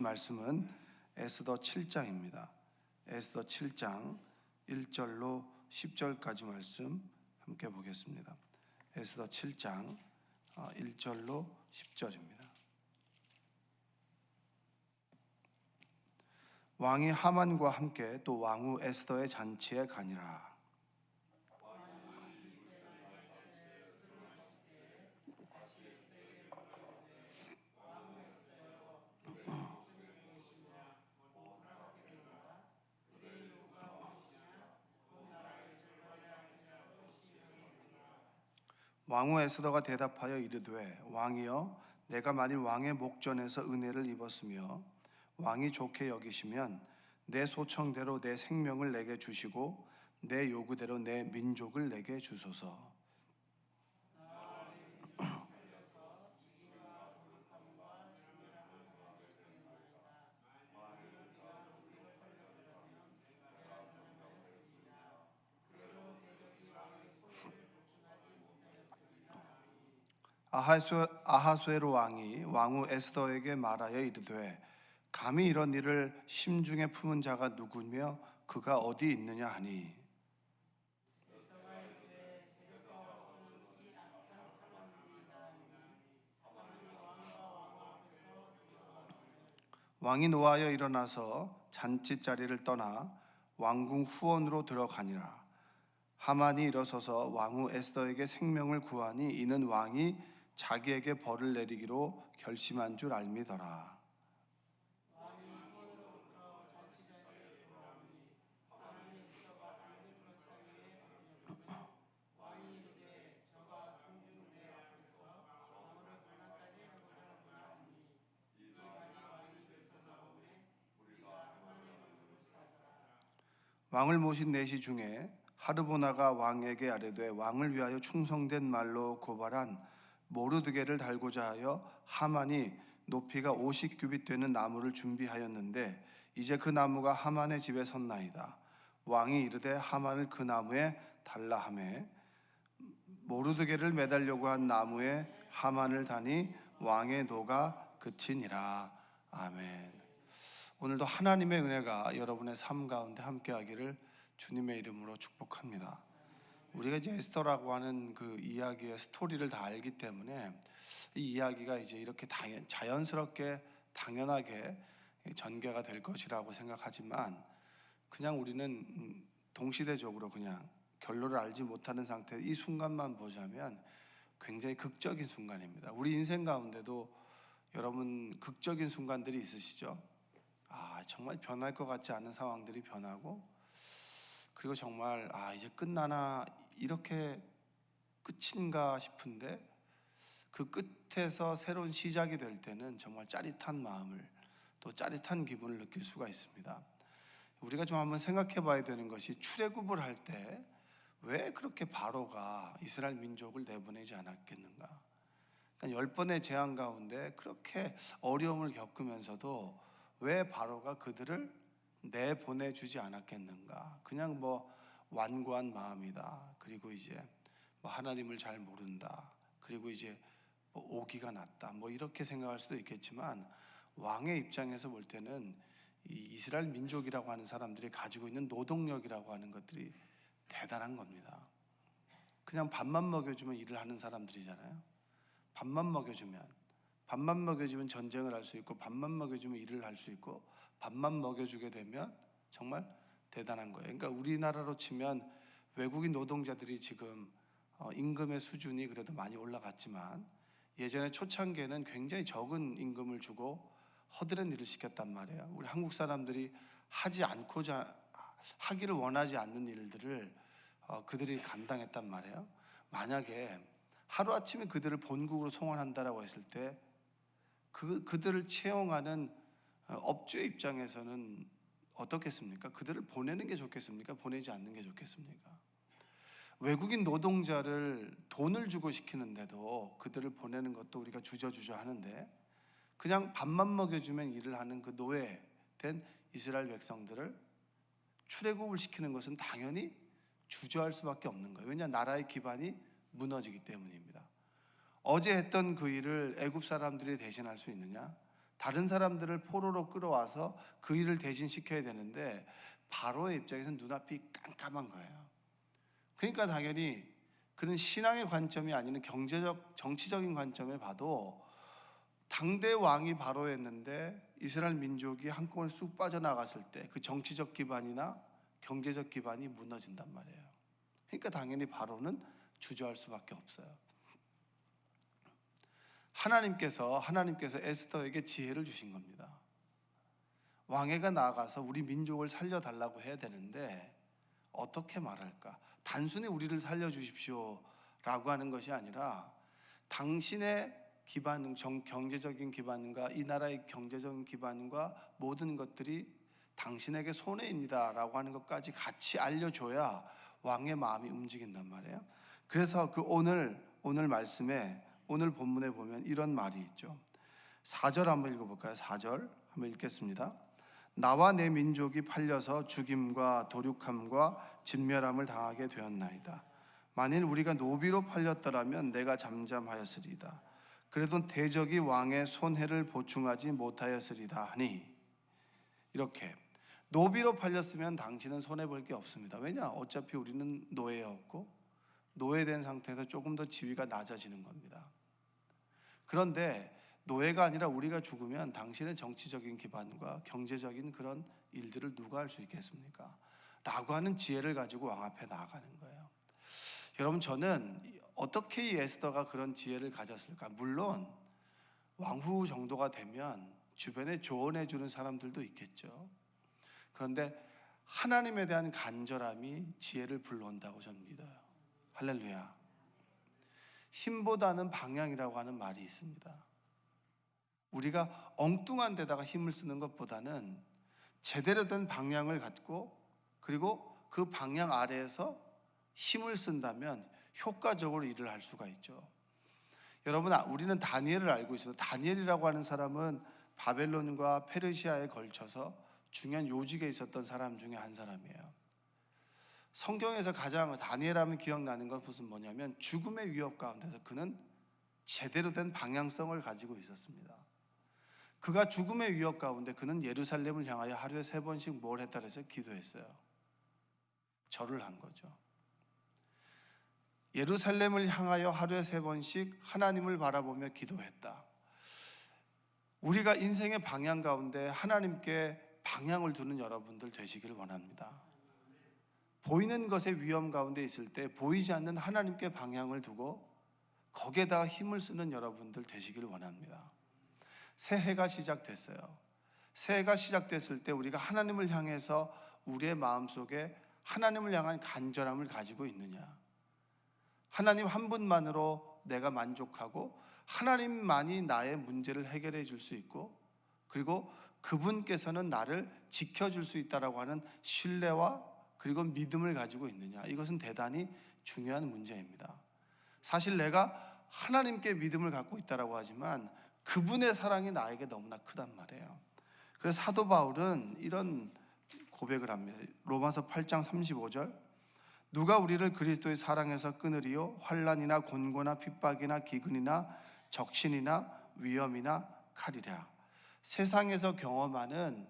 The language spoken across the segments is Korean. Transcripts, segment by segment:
말씀은 에스더 7장입니다. 에스더 7장 1절로 10절까지 말씀 함께 보겠습니다. 에스더 7장 1절로 10절입니다. 왕이 하만과 함께 또 왕후 에스더의 잔치에 가니라. 왕후 에스더가 대답하여 이르되, 왕이여, 내가 만일 왕의 목전에서 은혜를 입었으며 왕이 좋게 여기시면 내 소청대로 내 생명을 내게 주시고 내 요구대로 내 민족을 내게 주소서. 아하수에로 왕이 왕후 에스더에게 말하여 이르되, 감히 이런 일을 심중에 품은 자가 누구며 그가 어디 있느냐 하니, 왕이 노하여 일어나서 잔치자리를 떠나 왕궁 후원으로 들어가니라. 하만이 일어서서 왕후 에스더에게 생명을 구하니 이는 왕이 자기에게 벌을 내리기로 결심한 줄 알미더라. 왕을 모신 내시 중에 하르보나가 왕에게 아뢰되, 왕을 위하여 충성된 말로 고발한 모르드게를 달고자 하여 하만이 높이가 50규빗 되는 나무를 준비하였는데 이제 그 나무가 하만의 집에 섰나이다. 왕이 이르되 하만을 그 나무에 달라 하매 모르드게를 매달려고 한 나무에 하만을 다니 왕의 노가 그치니라. 아멘. 오늘도 하나님의 은혜가 여러분의 삶 가운데 함께하기를 주님의 이름으로 축복합니다. 우리가 이제 에스더라고 하는 그 이야기의 스토리를 다 알기 때문에 이 이야기가 이제 이렇게 자연스럽게 당연하게 전개가 될 것이라고 생각하지만, 그냥 우리는 동시대적으로 그냥 결론을 알지 못하는 상태에 이 순간만 보자면 굉장히 극적인 순간입니다. 우리 인생 가운데도 여러분 극적인 순간들이 있으시죠? 정말 변할 것 같지 않은 상황들이 변하고, 그리고 정말 이제 끝나나, 이렇게 끝인가 싶은데 그 끝에서 새로운 시작이 될 때는 정말 짜릿한 마음을, 또 짜릿한 기분을 느낄 수가 있습니다. 우리가 좀 한번 생각해 봐야 되는 것이, 출애굽을 할 때 왜 그렇게 바로가 이스라엘 민족을 내보내지 않았겠는가? 그러니까 10번의 재앙 가운데 그렇게 어려움을 겪으면서도 왜 바로가 그들을 내보내주지 않았겠는가? 그냥 완고한 마음이다. 그리고 이제 하나님을 잘 모른다. 그리고 이제 오기가 났다. 이렇게 생각할 수도 있겠지만, 왕의 입장에서 볼 때는 이 이스라엘 민족이라고 하는 사람들이 가지고 있는 노동력이라고 하는 것들이 대단한 겁니다. 그냥 밥만 먹여주면 일을 하는 사람들이잖아요. 밥만 먹여주면 전쟁을 할 수 있고, 밥만 먹여주면 일을 할 수 있고, 밥만 먹여주게 되면 정말 대단한 거예요. 그러니까 우리나라로 치면 외국인 노동자들이 지금 임금의 수준이 그래도 많이 올라갔지만, 예전에 초창기에는 굉장히 적은 임금을 주고 허드렛 일을 시켰단 말이에요. 우리 한국 사람들이 하기를 원하지 않는 일들을 그들이 감당했단 말이에요. 만약에 하루아침에 그들을 본국으로 송환한다라고 했을 때 그들을 채용하는 업주의 입장에서는 어떻겠습니까? 그들을 보내는 게 좋겠습니까? 보내지 않는 게 좋겠습니까? 외국인 노동자를 돈을 주고 시키는데도 그들을 보내는 것도 우리가 주저주저 하는데, 그냥 밥만 먹여주면 일을 하는 그 노예된 이스라엘 백성들을 출애굽을 시키는 것은 당연히 주저할 수밖에 없는 거예요. 왜냐, 나라의 기반이 무너지기 때문입니다. 어제 했던 그 일을 애굽 사람들이 대신할 수 있느냐? 다른 사람들을 포로로 끌어와서 그 일을 대신 시켜야 되는데 바로의 입장에서는 눈앞이 깜깜한 거예요. 그러니까 당연히 그는 신앙의 관점이 아닌 경제적, 정치적인 관점에 봐도 당대 왕이 바로였는데 이스라엘 민족이 한꺼번에 쑥 빠져나갔을 때 그 정치적 기반이나 경제적 기반이 무너진단 말이에요. 그러니까 당연히 바로는 주저할 수밖에 없어요. 하나님께서 에스더에게 지혜를 주신 겁니다. 왕회가 나아가서 우리 민족을 살려달라고 해야 되는데 어떻게 말할까? 단순히 우리를 살려주십시오 라고 하는 것이 아니라 당신의 기반, 경제적인 기반과 이 나라의 경제적인 기반과 모든 것들이 당신에게 손해입니다 라고 하는 것까지 같이 알려줘야 왕의 마음이 움직인단 말이에요. 그래서 그 오늘 말씀에, 오늘 본문에 보면 이런 말이 있죠. 4절 한번 읽어볼까요? 4절 한번 읽겠습니다. 나와 내 민족이 팔려서 죽임과 도륙함과 진멸함을 당하게 되었나이다. 만일 우리가 노비로 팔렸더라면 내가 잠잠하였으리다. 그래도 대적이 왕의 손해를 보충하지 못하였으리다 하니, 이렇게 노비로 팔렸으면 당신은 손해볼 게 없습니다. 왜냐? 어차피 우리는 노예였고 노예된 상태에서 조금 더 지위가 낮아지는 겁니다. 그런데 노예가 아니라 우리가 죽으면 당신의 정치적인 기반과 경제적인 그런 일들을 누가 할 수 있겠습니까? 라고 하는 지혜를 가지고 왕 앞에 나아가는 거예요. 여러분, 저는 어떻게 이 에스더가 그런 지혜를 가졌을까? 물론 왕후 정도가 되면 주변에 조언해 주는 사람들도 있겠죠. 그런데 하나님에 대한 간절함이 지혜를 불러온다고 저는 믿어요. 할렐루야. 힘보다는 방향이라고 하는 말이 있습니다. 우리가 엉뚱한 데다가 힘을 쓰는 것보다는 제대로 된 방향을 갖고 그리고 그 방향 아래에서 힘을 쓴다면 효과적으로 일을 할 수가 있죠. 여러분, 우리는 다니엘을 알고 있습니다. 다니엘이라고 하는 사람은 바벨론과 페르시아에 걸쳐서 중요한 요직에 있었던 사람 중에 한 사람이에요. 성경에서 가장 다니엘하면 기억나는 건 무슨 뭐냐면 죽음의 위협 가운데서 그는 제대로 된 방향성을 가지고 있었습니다. 그가 죽음의 위협 가운데 그는 예루살렘을 향하여 하루에 3번씩 뭘 했다 그래서 기도했어요. 절을 한 거죠. 예루살렘을 향하여 하루에 3번씩 하나님을 바라보며 기도했다. 우리가 인생의 방향 가운데 하나님께 방향을 두는 여러분들 되시기를 원합니다. 보이는 것의 위험 가운데 있을 때 보이지 않는 하나님께 방향을 두고 거기에다가 힘을 쓰는 여러분들 되시기를 원합니다. 새해가 시작됐어요. 새해가 시작됐을 때 우리가 하나님을 향해서 우리의 마음속에 하나님을 향한 간절함을 가지고 있느냐, 하나님 한 분만으로 내가 만족하고 하나님만이 나의 문제를 해결해 줄 수 있고 그리고 그분께서는 나를 지켜줄 수 있다라고 하는 신뢰와 그리고 믿음을 가지고 있느냐, 이것은 대단히 중요한 문제입니다. 사실 내가 하나님께 믿음을 갖고 있다라고 하지만 그분의 사랑이 나에게 너무나 크단 말이에요. 그래서 사도 바울은 이런 고백을 합니다. 로마서 8장 35절, 누가 우리를 그리스도의 사랑에서 끊으리요? 환난이나 곤고나 핍박이나 기근이나 적신이나 위험이나 칼이랴. 세상에서 경험하는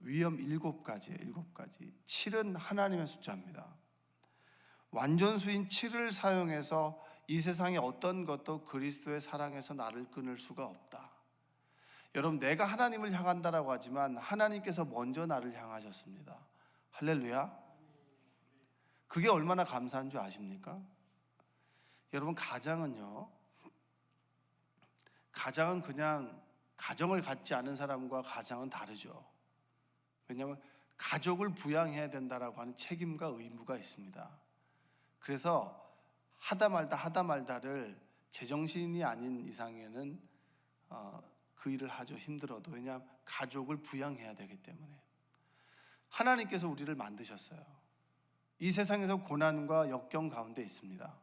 위험 7가지예요. 7가지. 7은 하나님의 숫자입니다. 완전수인 7을 사용해서 이 세상의 어떤 것도 그리스도의 사랑에서 나를 끊을 수가 없다. 여러분, 내가 하나님을 향한다라고 하지만 하나님께서 먼저 나를 향하셨습니다. 할렐루야. 그게 얼마나 감사한 줄 아십니까? 여러분, 가장은 그냥 가정을 갖지 않은 사람과 가장은 다르죠. 왜냐하면 가족을 부양해야 된다라고 하는 책임과 의무가 있습니다. 그래서 하다 말다를 제정신이 아닌 이상에는 그 일을 하죠. 힘들어도. 왜냐하면 가족을 부양해야 되기 때문에. 하나님께서 우리를 만드셨어요. 이 세상에서 고난과 역경 가운데 있습니다.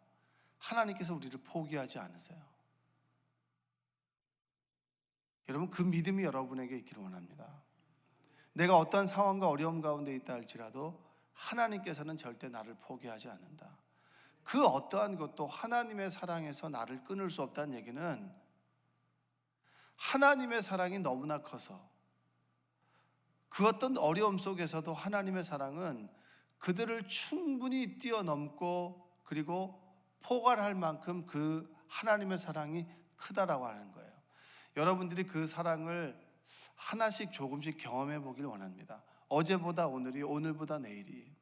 하나님께서 우리를 포기하지 않으세요. 여러분, 그 믿음이 여러분에게 있기를 원합니다. 내가 어떤 상황과 어려움 가운데 있다 할지라도 하나님께서는 절대 나를 포기하지 않는다. 그 어떠한 것도 하나님의 사랑에서 나를 끊을 수 없다는 얘기는 하나님의 사랑이 너무나 커서 그 어떤 어려움 속에서도 하나님의 사랑은 그들을 충분히 뛰어넘고 그리고 포괄할 만큼 그 하나님의 사랑이 크다라고 하는 거예요. 여러분들이 그 사랑을 하나씩 조금씩 경험해 보길 원합니다. 어제보다 오늘이, 오늘보다 내일이.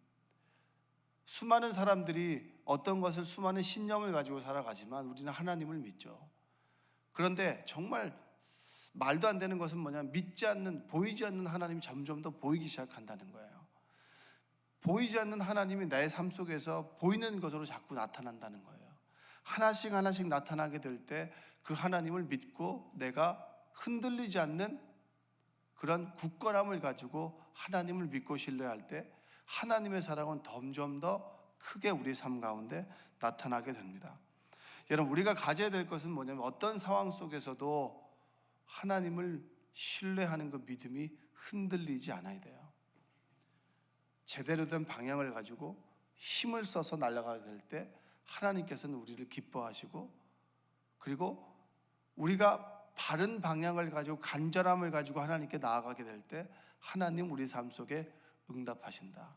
수많은 사람들이 어떤 것을 수많은 신념을 가지고 살아가지만 우리는 하나님을 믿죠. 그런데 정말 말도 안 되는 것은 뭐냐면 믿지 않는, 보이지 않는 하나님이 점점 더 보이기 시작한다는 거예요. 보이지 않는 하나님이 내 삶 속에서 보이는 것으로 자꾸 나타난다는 거예요. 하나씩 하나씩 나타나게 될 때 그 하나님을 믿고 내가 흔들리지 않는 그런 굳건함을 가지고 하나님을 믿고 신뢰할 때 하나님의 사랑은 점점 더 크게 우리 삶 가운데 나타나게 됩니다. 여러분, 우리가 가져야 될 것은 뭐냐면 어떤 상황 속에서도 하나님을 신뢰하는 그 믿음이 흔들리지 않아야 돼요. 제대로 된 방향을 가지고 힘을 써서 날아가게 될 때 하나님께서는 우리를 기뻐하시고, 그리고 우리가 바른 방향을 가지고 간절함을 가지고 하나님께 나아가게 될 때 하나님 우리 삶 속에 응답하신다.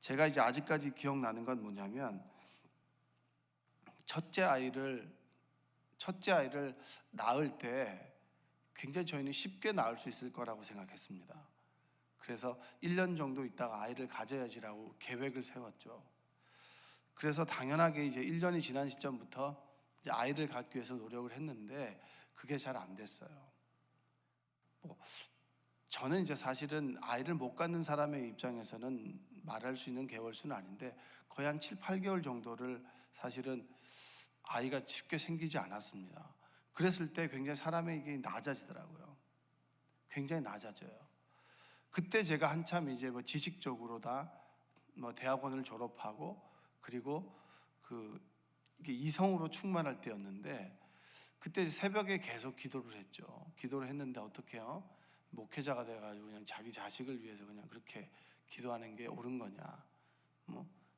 제가 이제 아직까지 기억나는 건 뭐냐면 첫째 아이를 낳을 때 굉장히 저희는 쉽게 낳을 수 있을 거라고 생각했습니다. 그래서 1년 정도 있다가 아이를 가져야지라고 계획을 세웠죠. 그래서 당연하게 이제 1년이 지난 시점부터 이제 아이를 갖기 위해서 노력을 했는데 그게 잘 안 됐어요. 저는 이제 사실은 아이를 못 갖는 사람의 입장에서는 말할 수 있는 개월수는 아닌데 거의 한 7, 8개월 정도를 사실은 아이가 쉽게 생기지 않았습니다. 그랬을 때 굉장히 사람에게 낮아지더라고요. 굉장히 낮아져요. 그때 제가 한참 이제 지식적으로 다 대학원을 졸업하고 그리고 이게 이성으로 충만할 때였는데 그때 새벽에 계속 기도를 했죠. 기도를 했는데 어떻게 해요? 목회자가 돼가지고 그냥 자기 자식을 위해서 그냥 그렇게 기도하는 게 옳은 거냐?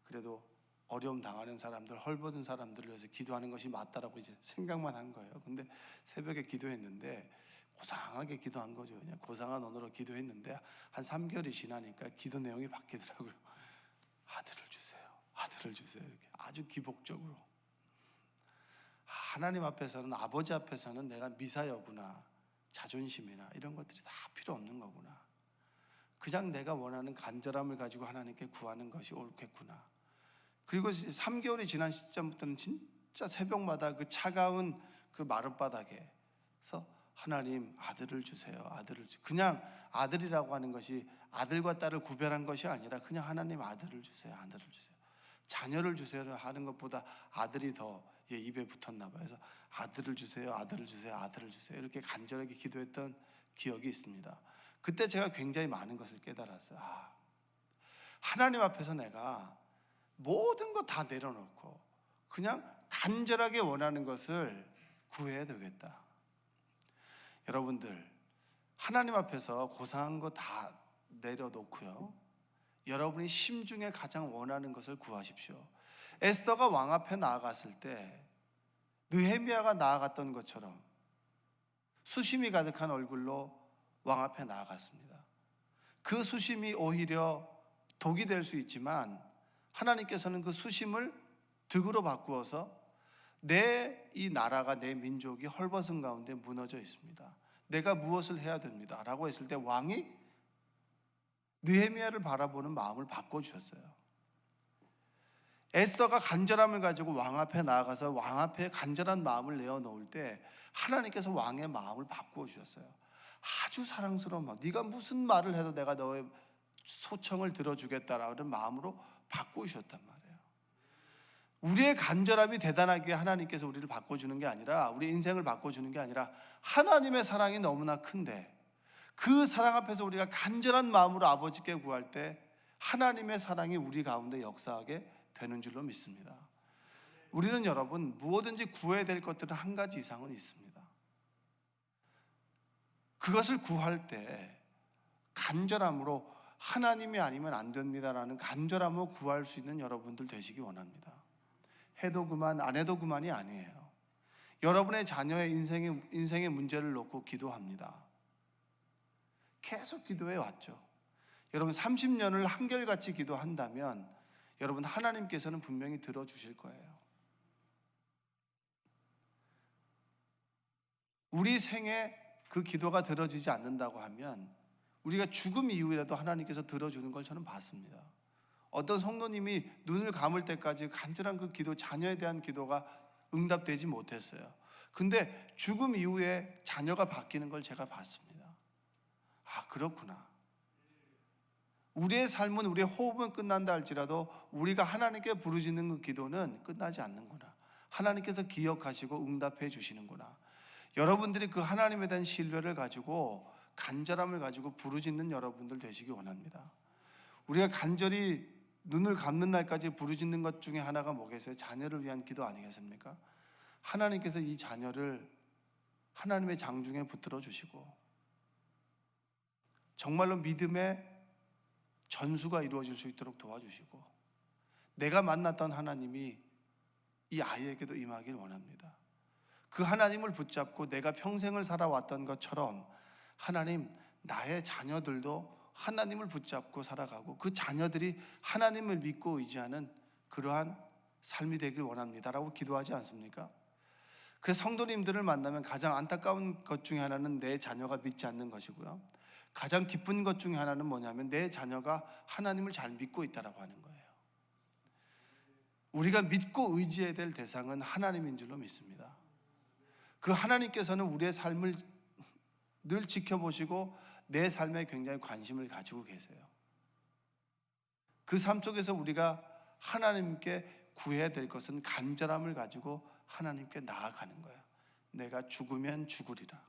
그래도 어려움 당하는 사람들, 헐벗은 사람들을 위해서 기도하는 것이 맞다라고 이제 생각만 한 거예요. 근데 새벽에 기도했는데 고상하게 기도한 거죠. 그냥 고상한 언어로 기도했는데 한 3개월이 지나니까 기도 내용이 바뀌더라고요. 아들을 주세요. 아들을 주세요. 이렇게 아주 기복적으로. 하나님 앞에서는, 아버지 앞에서는 내가 미사여구나, 자존심이나 이런 것들이 다 필요 없는 거구나. 그냥 내가 원하는 간절함을 가지고 하나님께 구하는 것이 옳겠구나. 그리고 3개월이 지난 시점부터는 진짜 새벽마다 그 차가운 그 마룻바닥에서 하나님 아들을 주세요. 아들을 주세요. 그냥 아들이라고 하는 것이 아들과 딸을 구별한 것이 아니라 그냥 하나님 아들을 주세요. 아들을 주세요. 자녀를 주세요 하는 것보다 아들이 더 입에 붙었나 봐요. 그래서 아들을 주세요. 아들을 주세요. 아들을 주세요. 이렇게 간절하게 기도했던 기억이 있습니다. 그때 제가 굉장히 많은 것을 깨달았어요. 하나님 앞에서 내가 모든 거 다 내려놓고 그냥 간절하게 원하는 것을 구해야 되겠다. 여러분들, 하나님 앞에서 고상한 거 다 내려놓고요, 여러분이 심중에 가장 원하는 것을 구하십시오. 에스더가 왕 앞에 나아갔을 때 느헤미야가 나아갔던 것처럼 수심이 가득한 얼굴로 왕 앞에 나아갔습니다. 그 수심이 오히려 독이 될 수 있지만 하나님께서는 그 수심을 득으로 바꾸어서 내 이 나라가, 내 민족이 헐벗은 가운데 무너져 있습니다. 내가 무엇을 해야 됩니다 라고 했을 때 왕이 느헤미야를 바라보는 마음을 바꿔주셨어요. 에스더가 간절함을 가지고 왕 앞에 나아가서 왕 앞에 간절한 마음을 내어놓을 때 하나님께서 왕의 마음을 바꾸어 주셨어요. 아주 사랑스러운 마음, 네가 무슨 말을 해도 내가 너의 소청을 들어주겠다라는 마음으로 바꾸셨단 말이에요. 우리의 간절함이 대단하게 하나님께서 우리를 바꿔주는 게 아니라, 우리 인생을 바꿔주는 게 아니라 하나님의 사랑이 너무나 큰데 그 사랑 앞에서 우리가 간절한 마음으로 아버지께 구할 때 하나님의 사랑이 우리 가운데 역사하게 되는 줄로 믿습니다. 우리는 여러분 무엇든지 구해야 될 것들은 한 가지 이상은 있습니다. 그것을 구할 때 간절함으로 하나님이 아니면 안 됩니다라는 간절함으로 구할 수 있는 여러분들 되시기 원합니다. 해도 그만 안 해도 그만이 아니에요. 여러분의 자녀의 인생의 문제를 놓고 기도합니다. 계속 기도해 왔죠. 여러분 30년을 한결같이 기도한다면 여러분 하나님께서는 분명히 들어주실 거예요. 우리 생에 그 기도가 들어지지 않는다고 하면 우리가 죽음 이후에라도 하나님께서 들어주는 걸 저는 봤습니다. 어떤 성도님이 눈을 감을 때까지 간절한 그 기도, 자녀에 대한 기도가 응답되지 못했어요. 근데 죽음 이후에 자녀가 바뀌는 걸 제가 봤습니다. 아, 그렇구나. 우리의 삶은, 우리의 호흡은 끝난다 할지라도 우리가 하나님께 부르짖는 그 기도는 끝나지 않는구나. 하나님께서 기억하시고 응답해 주시는구나. 여러분들이 그 하나님에 대한 신뢰를 가지고 간절함을 가지고 부르짖는 여러분들 되시기 원합니다. 우리가 간절히 눈을 감는 날까지 부르짖는 것 중에 하나가 뭐겠어요? 자녀를 위한 기도 아니겠습니까? 하나님께서 이 자녀를 하나님의 장중에 붙들어 주시고 정말로 믿음의 전수가 이루어질 수 있도록 도와주시고 내가 만났던 하나님이 이 아이에게도 임하길 원합니다. 그 하나님을 붙잡고 내가 평생을 살아왔던 것처럼 하나님, 나의 자녀들도 하나님을 붙잡고 살아가고 그 자녀들이 하나님을 믿고 의지하는 그러한 삶이 되길 원합니다라고 기도하지 않습니까? 그래서 성도님들을 만나면 가장 안타까운 것 중에 하나는 내 자녀가 믿지 않는 것이고요, 가장 기쁜 것 중에 하나는 뭐냐면 내 자녀가 하나님을 잘 믿고 있다라고 하는 거예요. 우리가 믿고 의지해야 될 대상은 하나님인 줄로 믿습니다. 그 하나님께서는 우리의 삶을 늘 지켜보시고 내 삶에 굉장히 관심을 가지고 계세요. 그 삶 속에서 우리가 하나님께 구해야 될 것은 간절함을 가지고 하나님께 나아가는 거예요. 내가 죽으면 죽으리라.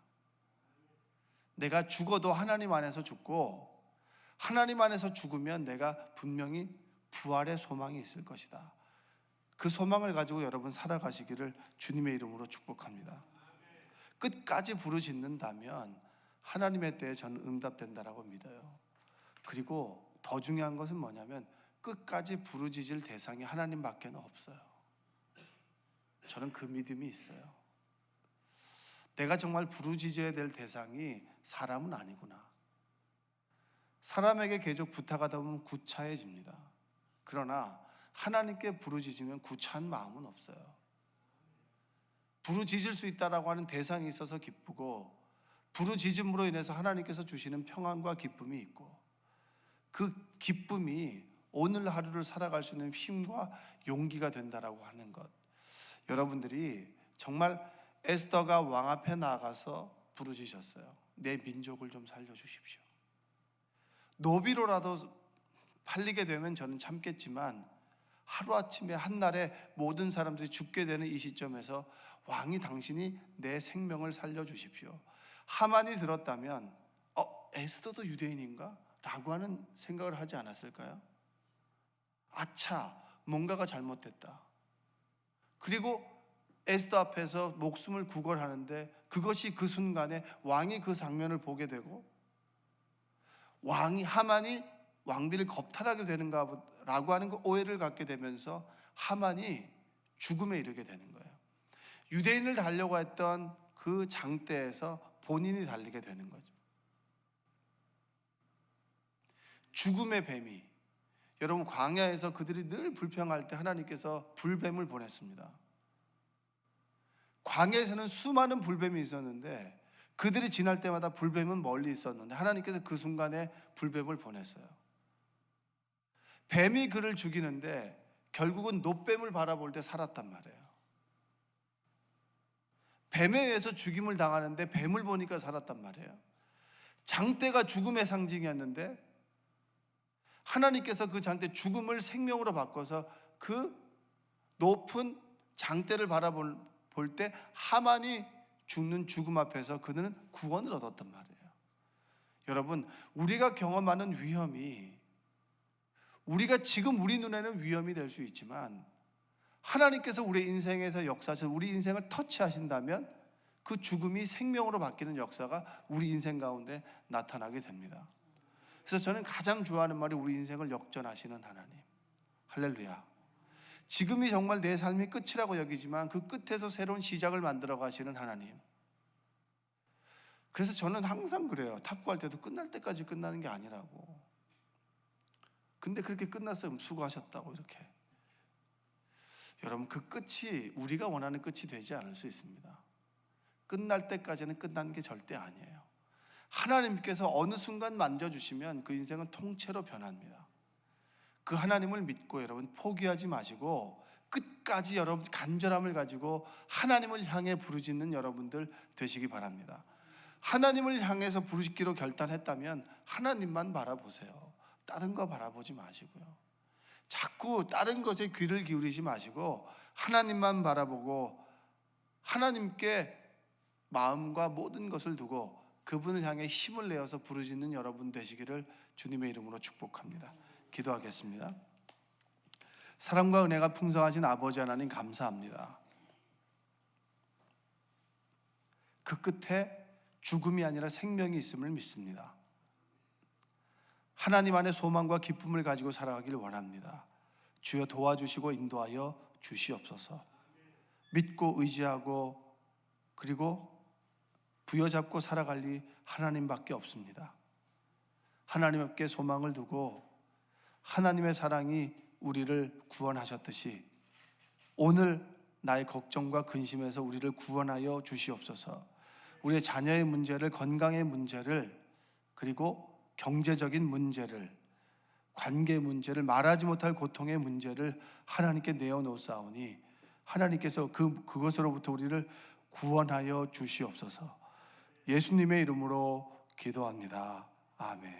내가 죽어도 하나님 안에서 죽고 하나님 안에서 죽으면 내가 분명히 부활의 소망이 있을 것이다. 그 소망을 가지고 여러분 살아가시기를 주님의 이름으로 축복합니다. 끝까지 부르짖는다면 하나님의 때에 저는 응답된다라고 믿어요. 그리고 더 중요한 것은 뭐냐면 끝까지 부르짖을 대상이 하나님밖에 없어요. 저는 그 믿음이 있어요. 내가 정말 부르짖어야 될 대상이 사람은 아니구나. 사람에게 계속 부탁하다 보면 구차해집니다. 그러나 하나님께 부르짖으면 구차한 마음은 없어요. 부르짖을 수 있다라고 하는 대상이 있어서 기쁘고 부르짖음으로 인해서 하나님께서 주시는 평안과 기쁨이 있고 그 기쁨이 오늘 하루를 살아갈 수 있는 힘과 용기가 된다라고 하는 것. 여러분들이 정말 에스더가 왕 앞에 나가서 부르짖으셨어요. 내 민족을 좀 살려주십시오. 노비로라도 팔리게 되면 저는 참겠지만 하루아침에 한날에 모든 사람들이 죽게 되는 이 시점에서 왕이 당신이 내 생명을 살려주십시오. 하만이 들었다면 에스더도 유대인인가? 라고 하는 생각을 하지 않았을까요? 아차, 뭔가가 잘못됐다. 그리고 에스더 앞에서 목숨을 구걸하는데 그것이 그 순간에 왕이 그 장면을 보게 되고 하만이 왕비를 겁탈하게 되는가라고 하는 그 오해를 갖게 되면서 하만이 죽음에 이르게 되는 거예요. 유대인을 달려고 했던 그 장대에서 본인이 달리게 되는 거죠. 죽음의 뱀이, 여러분 광야에서 그들이 늘 불평할 때 하나님께서 불뱀을 보냈습니다. 광야에서는 수많은 불뱀이 있었는데 그들이 지날 때마다 불뱀은 멀리 있었는데 하나님께서 그 순간에 불뱀을 보냈어요. 뱀이 그를 죽이는데 결국은 놋뱀을 바라볼 때 살았단 말이에요. 뱀에 의해서 죽임을 당하는데 뱀을 보니까 살았단 말이에요. 장대가 죽음의 상징이었는데 하나님께서 그 장대 죽음을 생명으로 바꿔서 그 높은 장대를 바라볼 때 하만이 죽는 죽음 앞에서 그는 구원을 얻었단 말이에요. 여러분, 우리가 경험하는 위험이 우리가 지금 우리 눈에는 위험이 될 수 있지만 하나님께서 우리 인생에서 역사하셔서 우리 인생을 터치하신다면 그 죽음이 생명으로 바뀌는 역사가 우리 인생 가운데 나타나게 됩니다. 그래서 저는 가장 좋아하는 말이 우리 인생을 역전하시는 하나님. 할렐루야. 지금이 정말 내 삶의 끝이라고 여기지만 그 끝에서 새로운 시작을 만들어 가시는 하나님. 그래서 저는 항상 그래요. 탁구할 때도 끝날 때까지 끝나는 게 아니라고. 근데 그렇게 끝났어요. 수고하셨다고 이렇게. 여러분, 그 끝이 우리가 원하는 끝이 되지 않을 수 있습니다. 끝날 때까지는 끝나는 게 절대 아니에요. 하나님께서 어느 순간 만져주시면 그 인생은 통째로 변합니다. 그 하나님을 믿고 여러분 포기하지 마시고 끝까지 여러분 간절함을 가지고 하나님을 향해 부르짖는 여러분들 되시기 바랍니다. 하나님을 향해서 부르짖기로 결단했다면 하나님만 바라보세요. 다른 거 바라보지 마시고요. 자꾸 다른 것에 귀를 기울이지 마시고 하나님만 바라보고 하나님께 마음과 모든 것을 두고 그분을 향해 힘을 내어서 부르짖는 여러분 되시기를 주님의 이름으로 축복합니다. 기도하겠습니다. 사랑과 은혜가 풍성하신 아버지 하나님 감사합니다. 그 끝에 죽음이 아니라 생명이 있음을 믿습니다. 하나님 안에 소망과 기쁨을 가지고 살아가길 원합니다. 주여 도와주시고 인도하여 주시옵소서. 믿고 의지하고 그리고 부여잡고 살아갈 리 하나님밖에 없습니다. 하나님께 소망을 두고 하나님의 사랑이 우리를 구원하셨듯이 오늘 나의 걱정과 근심에서 우리를 구원하여 주시옵소서. 우리의 자녀의 문제를, 건강의 문제를, 그리고 경제적인 문제를, 관계 문제를, 말하지 못할 고통의 문제를 하나님께 내어놓사오니 하나님께서 그것으로부터 우리를 구원하여 주시옵소서. 예수님의 이름으로 기도합니다. 아멘.